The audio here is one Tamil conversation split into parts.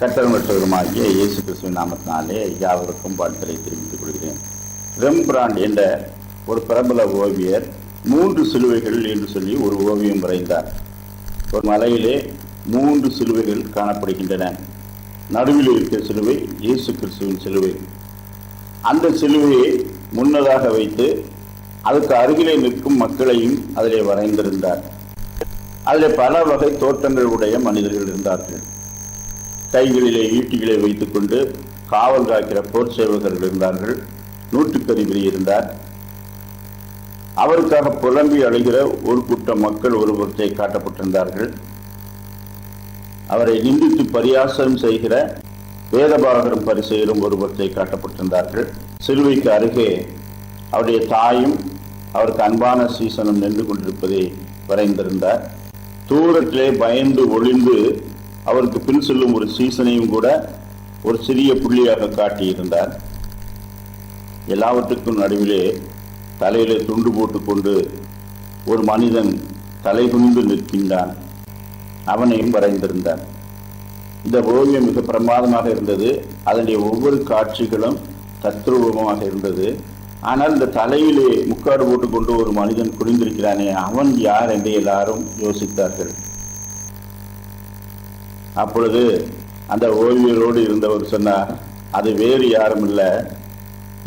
கர்த்தரும் இரட்சகருமாகிய இயேசு கிறிஸ்துவின் நாமத்தினாலே யாவருக்கும் வாழ்த்துக்களை தெரிவித்துக் கொள்கிறேன். ரெம்பிராண்ட் என்ற ஒரு பிரபல ஓவியர் 3 சிலுவைகள் என்று சொல்லி ஒரு ஓவியம் வரைந்தார். ஒரு மலையிலே 3 சிலுவைகள் காணப்படுகின்றன. நடுவில் இருக்கிற சிலுவை இயேசு கிறிஸ்துவின் சிலுவை. அந்த சிலுவையை முன்னதாக வைத்து அதுக்கு அருகிலே நிற்கும் மக்களையும் அதிலே வரைந்திருந்தார். அதில் பல வகை தோற்றங்கள் உடைய மனிதர்கள் இருந்தார்கள். கைகளிலே ஈட்டிகளை வைத்துக் கொண்டு காவல் காக்கிற போர் சேவகர்கள் இருந்தார்கள். நூற்றுக்கதிபதி இருந்தார். அவருக்காக புலம்பி அழுகிற ஒரு கூட்டம் மக்கள் ஒருவற்றை காட்டப்பட்டிருந்தார்கள். அவரை நிந்தித்து பரியாசம் செய்கிற வேதபாரகரும் பரிசெயரும் ஒருவற்றை காட்டப்பட்டிருந்தார்கள். சிலுவைக்கு அருகே அவருடைய தாயும் அவருக்கு அன்பான சீசனும் நின்று கொண்டிருப்பதை வரைந்திருந்தார். தூரத்திலே பயந்து ஒளிந்து அவருக்கு பின் செல்லும் ஒரு சீசனையும் கூட ஒரு சிறிய புள்ளியாக காட்டியிருந்தார். எல்லாவற்றுக்கும் நடுவிலே தலையிலே துண்டு போட்டுக்கொண்டு ஒரு மனிதன் தலை குனிந்து நிற்கின்றான். அவனையும் வரைந்திருந்தார். இந்த ஓவியம் மிக பிரமாதமாக இருந்தது. அதனுடைய ஒவ்வொரு காட்சிகளும் தத்ரூபமாக இருந்தது. ஆனால் இந்த தலையிலே முக்காடு போட்டுக்கொண்டு ஒரு மனிதன் குனிந்திருக்கிறானே, அவன் யார் என்று எல்லாரும் யோசித்தார்கள். அப்பொழுது அந்த ஓவியரோடு இருந்தவர் சொன்னார், அது வேறு யாரும் இல்லை,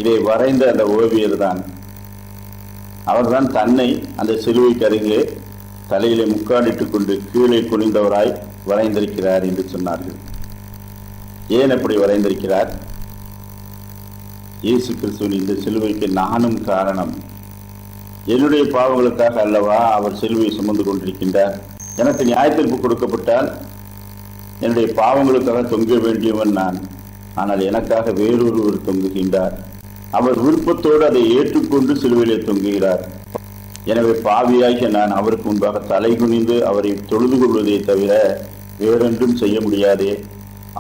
இதை வரைந்த அந்த ஓவியர் தான். அவர்தான் தன்னை அந்த சிலுவைக்கு அருகே தலையிலே முக்காடிட்டுக் கொண்டு கீழே குனிந்தவராய் வரைந்திருக்கிறார் என்று சொன்னார்கள். ஏன் அப்படி வரைந்திருக்கிறார்? இயேசு கிறிஸ்துவின் இந்த சிலுவைக்கு நானும் காரணம். என்னுடைய பாவங்களுக்காக அல்லவா அவர் சிலுவையை சுமந்து கொண்டிருக்கின்றார். எனக்கு நியாயத்தீர்ப்பு கொடுக்கப்பட்டால் என்னுடைய பாவங்களுக்காக தொங்க வேண்டியவன் நான். ஆனால் எனக்காக வேறொருவர் தொங்குகின்றார். அவர் விருப்பத்தோடு அதை ஏற்றுக்கொண்டு சிலுவையிலே தொங்குகிறார். எனவே பாவியாகிய நான் அவருக்கு முன்பாக தலை குனிந்து அவரை தொழுது கொள்வதை தவிர வேறொன்றும் செய்ய முடியாதே.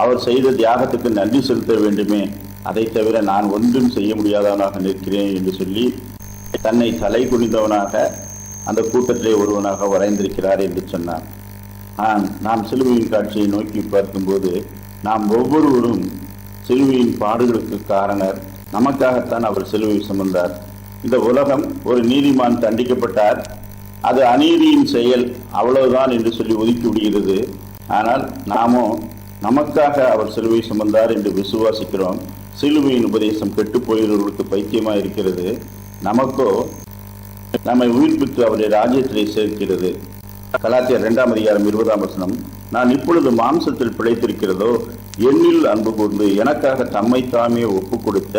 அவர் செய்த தியாகத்துக்கு நன்றி செலுத்த வேண்டுமே, அதை தவிர நான் ஒன்றும் செய்ய முடியாதவனாக நிற்கிறேன் என்று சொல்லி தன்னை தலை குனிந்தவனாக அந்த கூட்டத்திலே ஒருவனாக வரைந்திருக்கிறார் என்று சொன்னார். நாம் சிலுவையின் காட்சியை நோக்கி பார்க்கும்போது நாம் ஒவ்வொருவரும் சிலுவையின் பாடுகளுக்கு காரணர். நமக்காகத்தான் அவர் சிலுவை சுமந்தார். இந்த உலகம் ஒரு நீதிமான் தண்டிக்கப்பட்டார், அது அநீதியின் செயல், அவ்வளவுதான் என்று சொல்லி ஒதுக்கி விடுகிறது. ஆனால் நாமோ நமக்காக அவர் சிலுவை சுமந்தார் என்று விசுவாசிக்கிறோம். சிலுவையின் உபதேசம் கெட்டு போகிறவர்களுக்கு பைத்தியமாக இருக்கிறது. நமக்கோ நம்மை உயிர்ப்பித்து அவருடைய ராஜ்யத்திலே சேர்க்கிறது. கலாத்தியர் 2:20 நான் இப்பொழுது மாம்சத்தில் பிழைத்திருக்கிறதோ என்னில் அன்பு கூர்ந்து எனக்காக தம்மை தாமே ஒப்பு கொடுத்த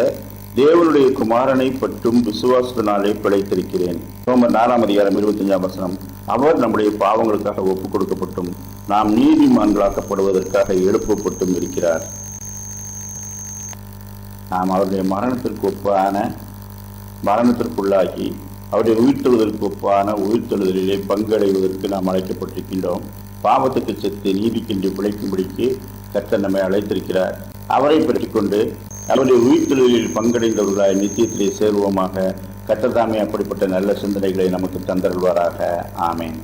தேவனுடைய குமாரனை பற்றும் விசுவாசத்தினாலே பிழைத்திருக்கிறேன். ரோமர் 4:25 அவர் நம்முடைய பாவங்களுக்காக ஒப்பு கொடுக்கப்பட்டும் நாம் நீதிமான்களாக்கப்படுவதற்காக எழுப்பப்பட்டும் இருக்கிறார். நாம் அவருடைய மரணத்திற்குள்ளாகி அவருடைய உயிர்த்தெழுதலுக்கு ஒப்பான உயிர்த்தெழுதலிலே பங்கடைவதற்கு நாம் அழைக்கப்பட்டிருக்கின்றோம். பாவத்துக்கு செத்து நீதிக்கென்று பிழைக்கும்படிக்கு கர்த்தர் நம்மை அழைத்திருக்கிறார். அவரை பற்றி கொண்டு அவருடைய உயிர்த்தெழுதலில் பங்கடைந்தவர்களாய் நித்தியத்திலே சேருவோமாக. கர்த்தர் தாமே அப்படிப்பட்ட நல்ல சிந்தனைகளை நமக்கு தந்தருள்வாராக. ஆமேன்.